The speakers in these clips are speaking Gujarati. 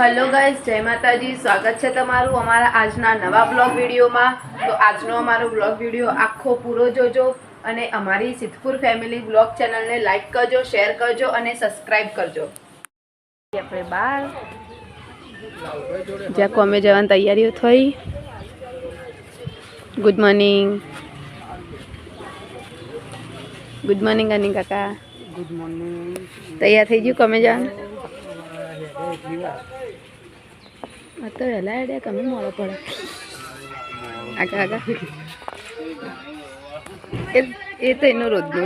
हेलो गाइस, जय माताजी। स्वागत है तमारू अमारा आजना नवा ब्लॉग विडियो में। तो आजनो अमारो ब्लॉग विडियो आखो पूरो जोजो अने अमारी सिद्धपुर फैमिली ब्लॉग चैनल ने लाइक करजो, शेर करजो अने सब्सक्राइब करजो। अपने बार ज्या कोमे जवानी तैयारीओ थई। Good morning, good morning Anil काका। Good morning. तैयार थई गयु कोमे जवानी? तो वेला हेडे कमी मोड़ो पड़े आगा आगा ये तो इनो रोजनु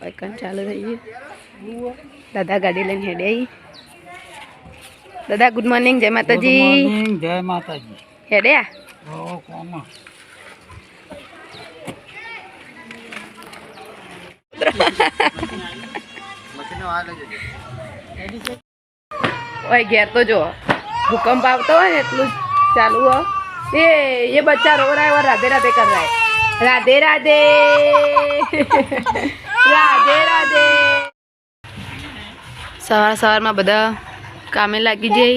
पैकन चालू थई गयु। दादा गाड़ी लईने हेडे आई। दादा गुड मॉर्निंग, जय माताजी। गुड मॉर्निंग, जय माताजी। हेडे आ ओ कोमा मशीनो आ लगे ओए घेर तो जो भूकंप आवतो है एटलू चालू हो। ये बच्चा रो रहा है और राधे राधे कर रहा है। राधे राधे राधे राधे। सवार सवार में बधा कामे लागी जाई।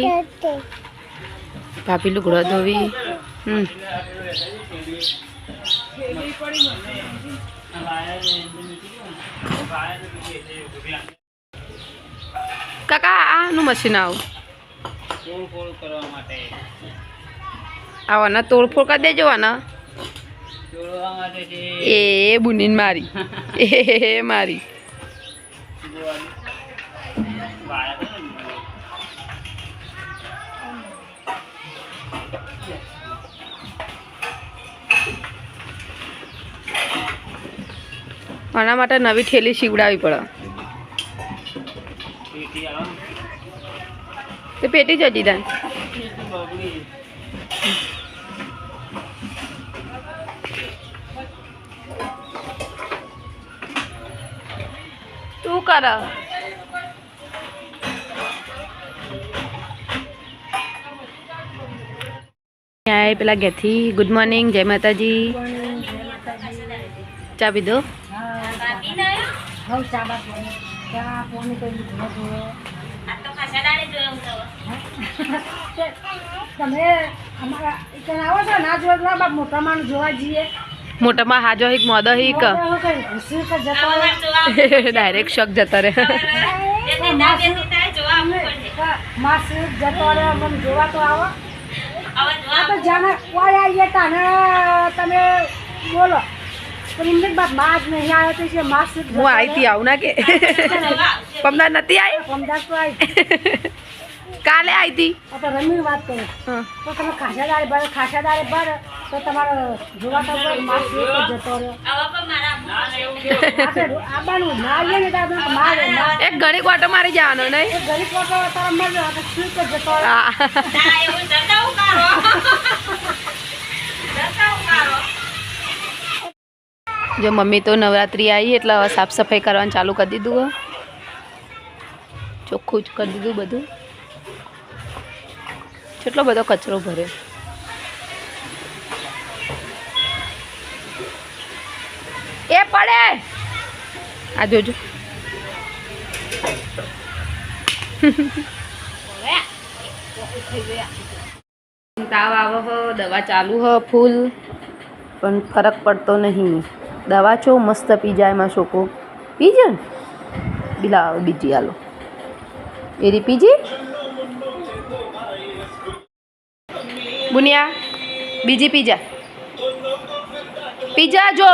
भाभी लुगड़ा धोवी। काका आनु मशीन आव तोड़फोड़ करवा माटे आवाना तोड़फोड़ कर देजो आना। तोड़वा माटे ए बुनीन मारी ए मारी आना माटे नवी थेली सीवड़ावी पड़े। तो पेटी जजी दान तू कर आए पेला घेथी। गुड मॉर्निंग, जय माताजी। चा पी दो। मोटा में हाजो हिक मोदो हिक डायरेक्ट शॉक जता रे। बोलो बात माज नहीं आया तो इसे मास्क वो आई थी आऊ ना के पमदार नती आई। पमदार तो आई काले आई थी तो रमी बात करे तो તમે ખાસાદારે બર તો તમારો જોવા તો માસ્ક જતો રહ્યો આબાનું ના લે ને દાદા મારે એક ઘણી ક્વાટો મારી જવાનો નહીં એક ગરીબ લોકો તારા મર તો સ્વીટ જતો રહ્યો ના એવું જતાઉ કારો जो मम्मी तो नवरात्रि आई एटले साफ सफाई करवानुं चालू कर दीधुं हो। चोख्खुं कर दीधुं बधुं। કેટલો બધો કચરો ભર્યો। એ પડે આ જોજો તાવ આવે હો, દવા ચાલુ હો ફૂલ પણ ફરક પડતો નહીં। દવા છો મસ્ત પી જાય માં છોકરો પીજે ને બીલા બીજી આલો એરી પીજી बुनिया बीजी पीजा जो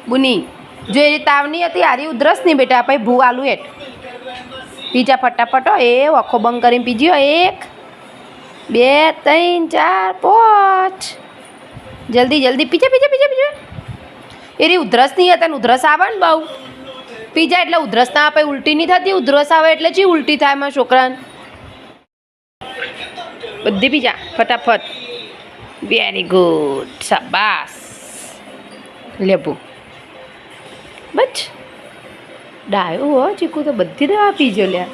बुनी जो ये तावनी हती हारी उधरस नहीं बेटा भाई भू आलू हेठ पीजा फटाफट। ए आखो बंद करीने पीजियो। 1 2 3 4 5 जल्दी जल्दी पीजा पीजा पीजा पीजा। एरी उधरस नहीं हता ने उधरस आवे ने बहु पीजा एटले उधरस ना आपे उल्टी नहीं थती। उधरस आवे एटले ची उल्टी थाय मारा छोकराने। बधी पीजा फटाफट। वेरी गुड शाबाश लेबू बच डायो हो चीकू तो बधी दवा पीजो लिया।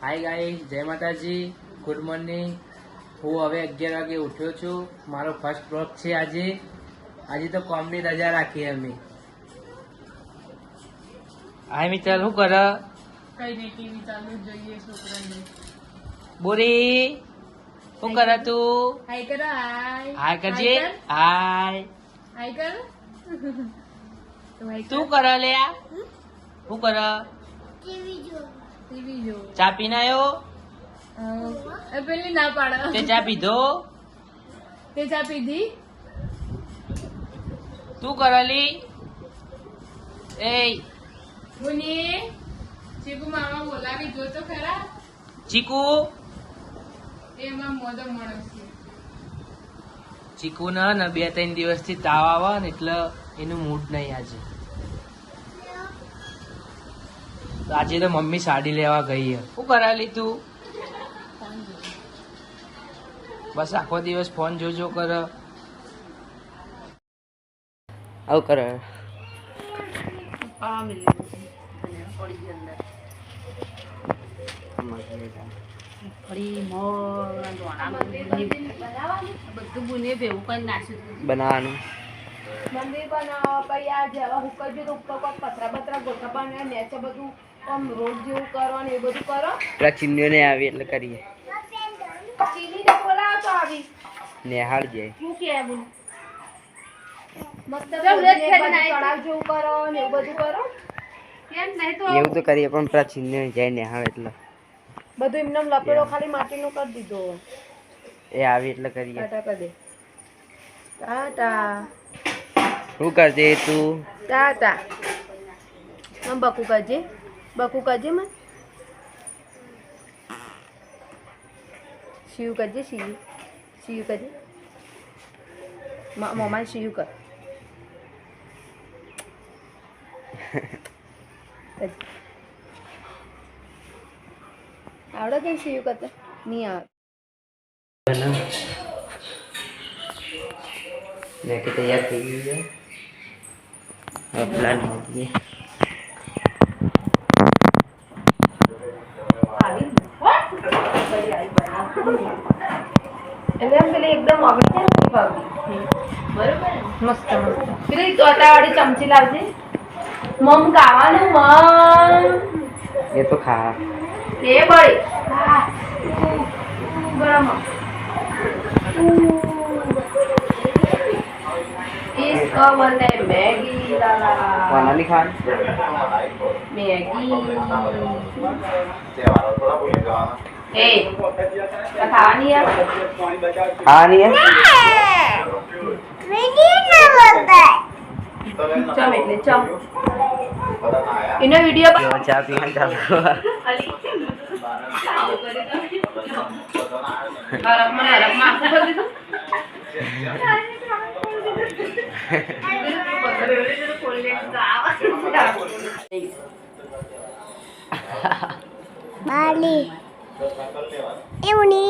हाय गाइस, जय माताजी, गुड मॉर्निंग। હું હવે 11 વાગે ઉઠ્યો છું. મારો ફર્સ્ટ બ્લોગ છે આજે. આજે તો કોમની રજા રાખી અમે. હાય મિત્ર, શું કરે? કઈ નહીં, ટીવી ચાલુ જ જોઈએ છોકરાને. બોરી શું કરે તું? હાય કરો, હાય. હાય કરજે. હાય. હાય કર. તું કરે લે? શું કરે? ટીવી જો. ચા પીને આવ્યો? પેલી ના પાડો. તે ચા પીધો? તે ચા પીધી? તું કરેલી? એ બુની ચીકુ મામા બોલાવી જો તો ખરા. ચીકુ, એમાં મોદો માણસ છે. ચીકુ ને 2-3 દિવસથી તાવ આવે ને એટલે એનું મૂડ નહીં આજે. તો આજે તો મમ્મી સાડી લેવા ગઈ છે. શું કરાલી તું? બસ આખો દિવસ ફોન જોજો કરે. આવું કરે. બનાવવાનું મંદિર બનાવો, પછી આ જેવા હુકર જો ઉપર કોઈ પતરા બતરા ગોઠા બનાવે, નેચે બધું આમ રોડ જેવું કરવાનું, એ બધું કરો. પેલા ચીનીઓ ને આવી એટલે કરીએ. ચીલી ને બોલાવો તો આવી. નેહાળ જાય. શું કે બોલ? મસ્ત તળાવ જેવું કરો ને એવું બધું કરો. કેમ નહીં તો એવું તો કરીએ પણ પેલા ચીનીઓ જાય નેહાળ એટલે બધું એમને લપેડો ખાલી માટીનું કરી દીધો. એ આવી એટલે કરીએ. ટાટા કરી દે. ટાટા શું કરજે તું? ટાટા. આમ બકુ કરજે, બકુ કરજે. મને શિવ કરજે, શિવ શિવ કરજે. મમ્મા શિવ કર. આવડે તને શિવ કરતા? નહીં આવે. મેં કે તૈયાર થઈ ગયું છે. હવે પ્લાન મૂકીએ. એટલે એમ પેલી એકદમ આગળ છે ને ભાભી. બરોબર મસ્ત મસ્ત. પેલી ચોટાવાળી ચમચી લાવજે. મમ ખાવાનું મમ. એ તો ખા. એ બળી. ગરમ. इसको बोलते हैं मैगी लाला. બનાની ખાન मैगी. ए खानी है? ખાવાની હે? चम એટલે ચમ. એનો વિડિયો જો ચા પીને ચાલુ. હરકમાં આખું કરી દીધું. Bali. Euni.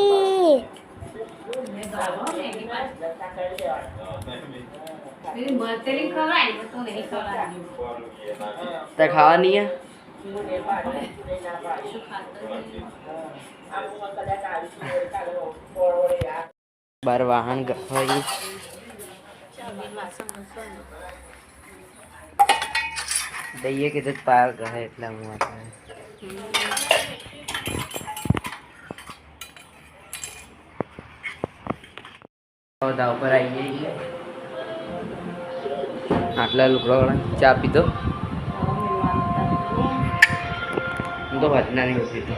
તે ખાવાની હે? બાર વાહન હોય દઈએ કે તો પાર કહે એટલા હું દાવ પર આવીએ છીએ. આટલા લુકડો ચા પીધો. હું તો ભજના નહીં પીધો.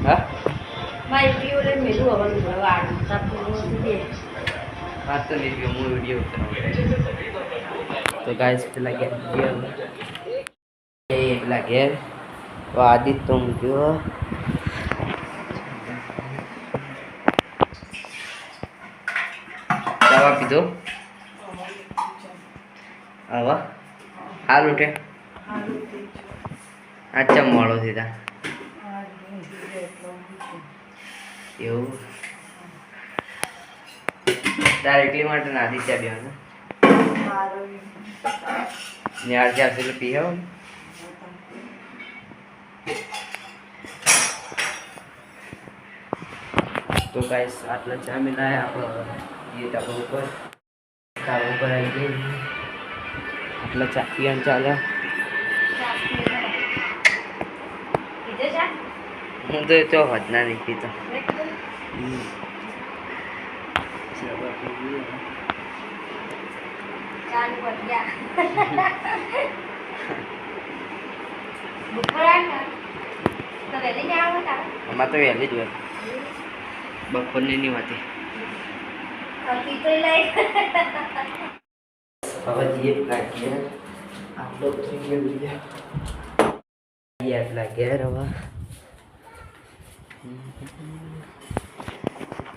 હા મારી ઓલે મેલું આવવાનું વાળ દે. વાત તો નહીં થયો. હું વિડીયો તો ગાઈસ પેલા ઘેર પેલા ઘેર તો આદિત તો મૂક્યો. દવા પીધો. હવે હાલ ઉઠે. અચ્છા મોડો સીધા એવું તારે એટલી માટે નાદી ચા બેવાનું ન્યાર ચા એટલે પી આવો ને તો ગાઈસ આટલા ચા મિલાય આપણે ये ટાપા ઉપર ટાપા ઉપર આવી ગઈ આટલા ચા પીવાનું ચાલે હું તો ચો વધના નહીં પીતો અમાર તો વહેલી જ હોય બપોરની નહીં હોતી હવે જીએ લાગીએ આટલો થઈ ગયો આટલા ઘેર હવે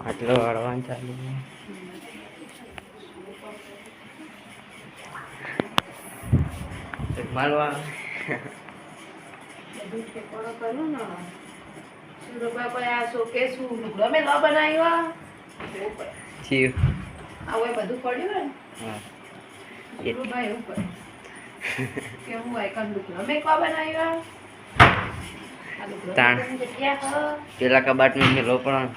આટલો વાળવાનું ચાલુ માલવા બધું પડ્યું હા કેવું હોય કમ લુગડો મેં કો બનાવ્યો તાણ પેલા કબાટમાં મેલો પણ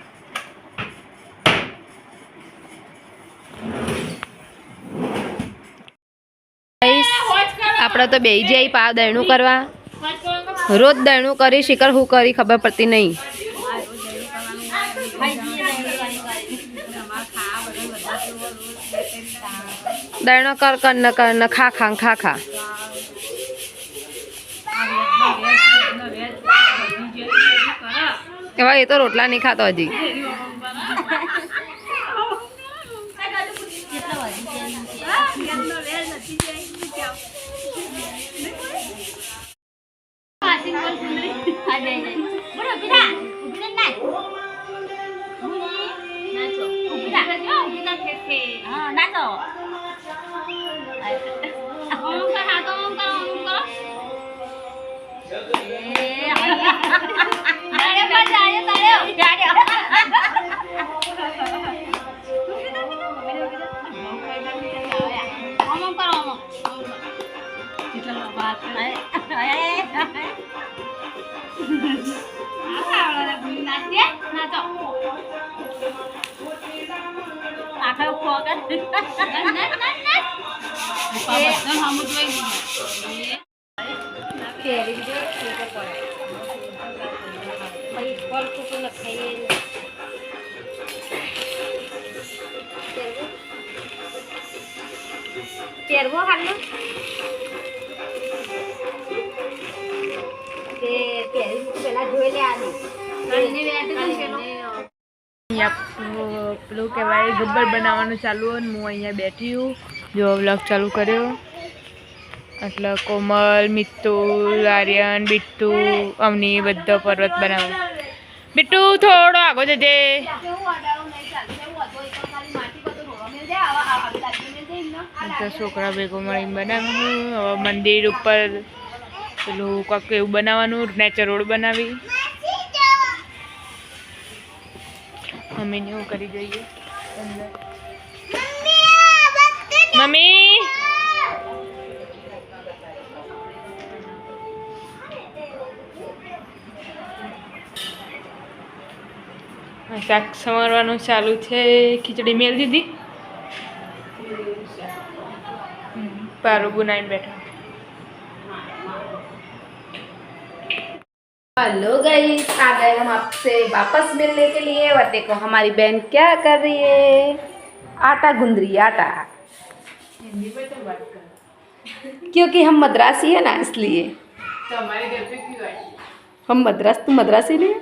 આપણે તો બેહી જઈ પાવ દયણું કરવા રોજ દયણું કરી શિખર હું કરી ખબર પડતી નહીં દયણો કર કર ન ખા ખા ખા ખા એવા એ તો રોટલા નહીં ખાતો હજી Piervo hanno કે પેરી પેલા જોઈ લે આની પેલું કહેવાય ગબ્બર બનાવવાનું ચાલુ અને હું અહીંયા બેઠી હું જો વ્લોગ ચાલુ કર્યો એટલે કોમલ મિત્તુલ આર્યન બિટ્ટુ અવની બધો પર્વત બનાવે બિટ્ટુ થોડો આગો જજે તો છોકરા ભેગો મળીને બનાવવાનું હવે મંદિર ઉપર પેલું કંઈક એવું બનાવવાનું નેચર રોડ બનાવી મમ્મીને એવું કરી જોઈએ મમ્મી શાક સમારવાનું ચાલુ છે ખીચડી મેળ દીધી पारू बुनाइन बैठा हेलो गाइस आ गए हम आपसे वापस मिलने के लिए और देखो हमारी बहन क्या कर रही है आटा गूंद रही है आटा हिंदी में तो बात कर क्योंकि हम मद्रासी है ना इसलिए तो हमारे घर पे क्यों आई हम मद्रासी नहीं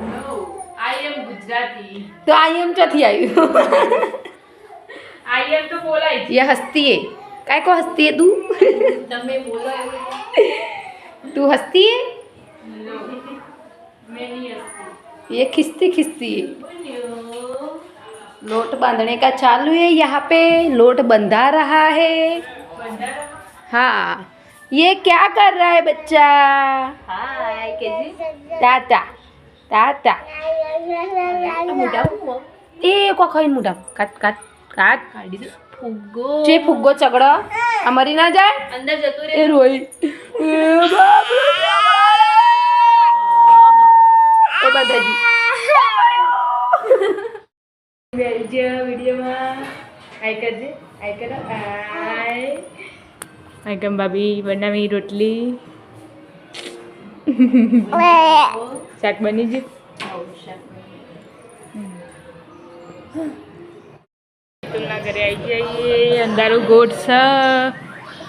नो आई एम गुजराती तो आई एम चौथी आई आई एम तो बोला ही ये हंसती है काय को हंसती है तू तमे बोलो तू हंसती है नो मैं नहीं हंसती ये खिस्ती है लोट बांधने का चालू है यहाँ पे लोट बंधा रहा है हाँ ये क्या कर रहा है बच्चा हाय केजी टाटा टाटा ए को खाइन मुडा काट काट काट काढी दे फुग्गो जे फुग्गो चगड़ो अमरी ना जाए अंदर जतो रे ए रोई ए बाप रे ओ दादाजी વિડીયોમાં આઈ કરજે આઈ કરો આઈ કમ ભાભી બનાવી રોટલી શાક બની ગયું તુલના ઘરે આવી જઈએ અંધારું ગોટ છે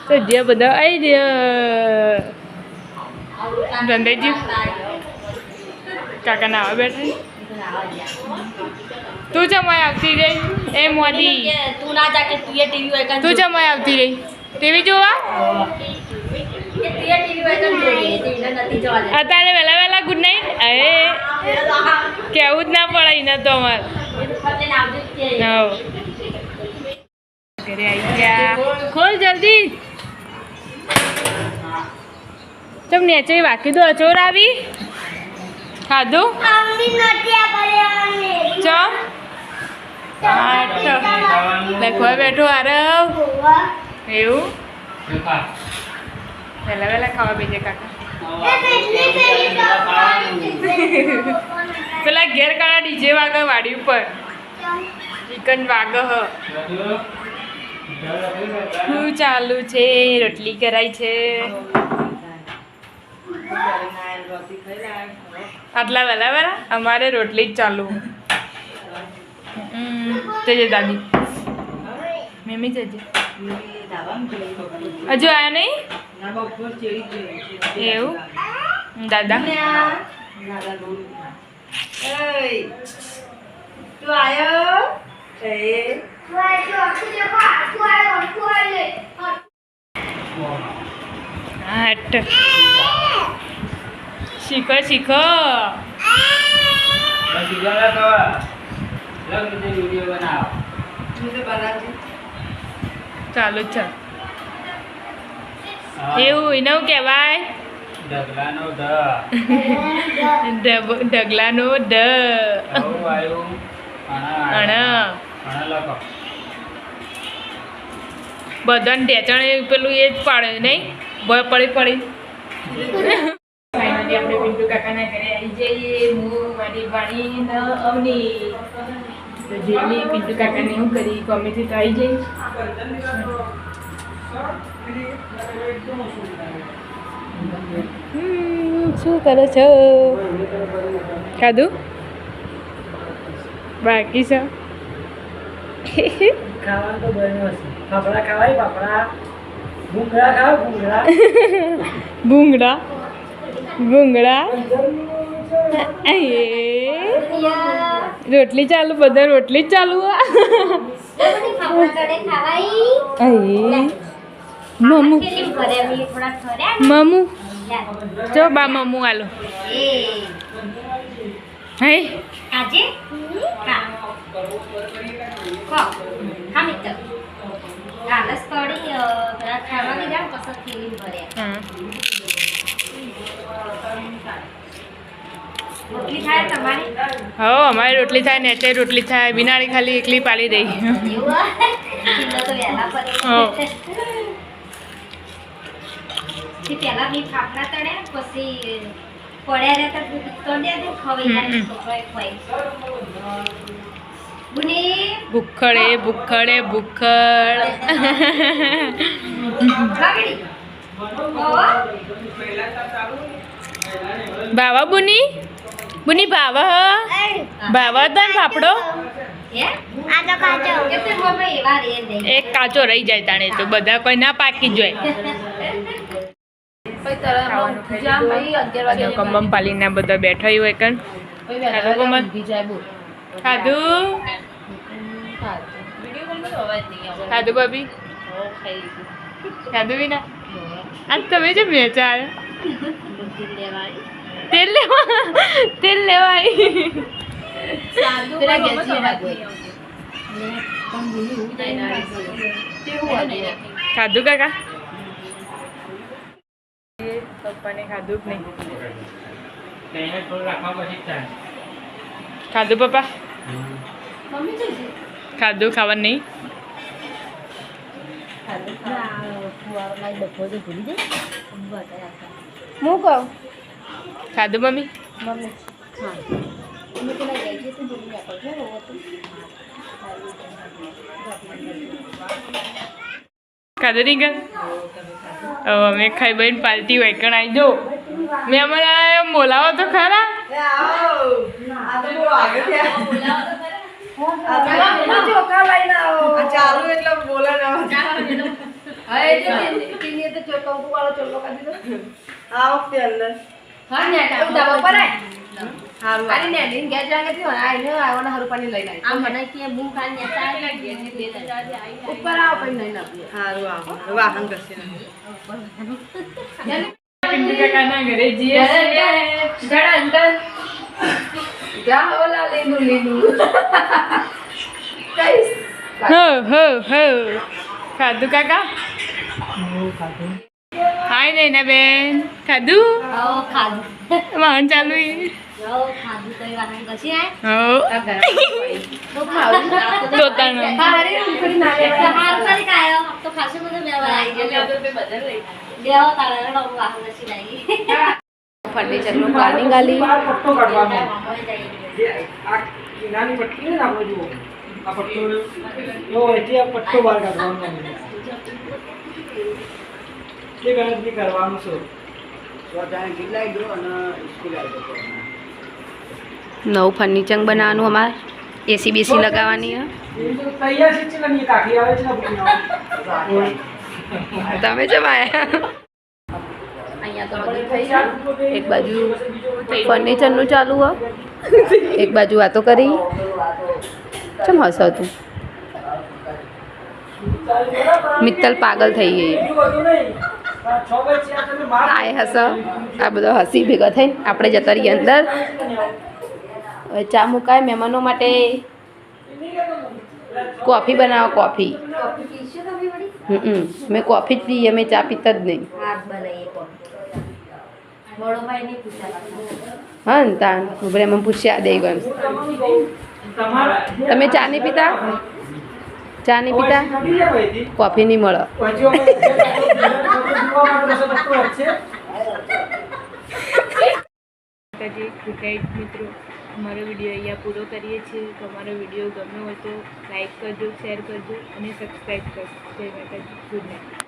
તો જે બધા આવી રહ્યા ધંધેજી કાકા નાવા બેઠા તું જમાય આવતી રહી એ મોદી તું ના જા કે તું એ ટીવી હોય તું જમાય આવતી રહી ટીવી જોવા અત્યારે વહેલા વહેલા ગુડ નાઇટ એ કેવું જ ના પડે એને તો અમારે ઘરે આવી ગયા ખોલ જલ્દી ચમ નેચે વાકી દો અચોર આવી ખાધું ચમ લખવા બેઠો આરવ એવું વહેલા વહેલા ખાવા બેજે કાકા પેલા ઘેર કાળા ડીજે વાગે વાડી ઉપર ચિકન વાગ શું ચાલુ છે રોટલી કરાય છે આટલા વહેલા વહેલા અમારે રોટલી જ ચાલુ જજે દાદી મમ્મી જજે હજુ આયા નહીં એવું દાદા તું આયો હટ શીખો શીખો ચાલુ જ છે એવું એનું કહેવાય ઢગલાનો ડ અણ બધાને ઢેચણ પેલું એ જ પાડે નહીં ભય પડી ફાઇનલી આપણે પિન્ટુ કાકાના ઘરે આવી જઈએ હું મારી વાણી અવની તો જેલી પિન્ટુ કાકાને હું કરી કોમેથી તો આવી જઈશ શું કરો છો ખાધું બાકી છે ખાવાનું તો બન્યું હશે ફાફડા ખાવાય ફાફડા ભૂંગળા ખાવ ભૂંગળા ભૂંગળા ભૂંગળા રોટલી ચાલુ બધા રોટલી જ ચાલુ મમ્મુ મમ્મુ જો બા મમ્મુ આલો હે આજે આલસ પડી ખાવા લીધા પસંદ ફીલિંગ ભર્યા હા રોટલી થાય તમારી હો અમારી રોટલી થાય ને તે રોટલી થાય બિનાળી ખાલી એકલી પાલી દઈ એવું તો વહેલા હો. પછી પહેલા બી ફાફડા તળ્યા પછી પડ્યા રહેતા તળ્યા તો ખવાઈ બુની ભૂખડે ભૂખડે ભૂખડ ભાગડી ભાવા બુની બુની ભાવા ભાવા તન ફાફડો હે આ તો કાચો કેતે મમ્મી એવા રે દે એક કાચો રહી જાય તાણે તો બધા કોઈ ના પાકી જોય કમ્બમ પાલીને બધા બેઠા હોય કન ખાધું ખાધું ભાભી ખાધું વિના આજ તમે જે વેચા તેલ લેવાય ખાધું કાકા પપ્પાને ખાધું જ નહીં ખાધું પપ્પા ખાધું ખાવાનું નહીં હું કહું ખાધું મમ્મી ખાધું નહીં ગયું હવે અમે ખાઈ બહીને પાલટી વાયકણ આવી જો મેં અમારા બોલાવો તો ખરા પિન્ટુ કાકાના ઘરે જઈએ ખાધું કાકા હાય નૈના બેન ખાધું વાહન ચાલુ ફર્નિચર નું પ્લાનિંગ આલી નાની પટ્ટી ને આપણે જુઓ આ પટ્ટો લો એથી આ પટ્ટો બહાર કાઢવાનો એ ગણતરી કરવાનું છે નવું ફર્નિચર બનાવવાનું અમારે એસી બેસી લગાવવાની તૈયાર છે ને કાકી આવે છે તમે જમ આયા અહીંયા તો બધું થઈ ગયું એક બાજુ ફર્નિચરનું ચાલુ હોય એક બાજુ વાતો કરી ચમ હસો તું મિત્તલ પાગલ થઈ ગઈ આ હસ આ બધો હસી ભેગા થઈને આપણે જતા રહીએ અંદર હવે ચા મુકાય મહેમાનો માટે કોફી બનાવો કોફી મેં કોફી જ પીએ મેં ચા પીતા જ નહીં હા ને તાન ઉભરે મને પૂછ્યા દઈ ગયું તમે ચા નહીં પીતા ચા નહીં પીતા કોફી નહીં મળે મિત્રો અમારો વિડીયો અહીંયા પૂરો કરીએ છીએ તો અમારો વિડીયો ગમ્યો હોય તો લાઈક કરજો શેર કરજો અને સબસ્ક્રાઈબ કરજો જય માતાજી ગુડ નાઇટ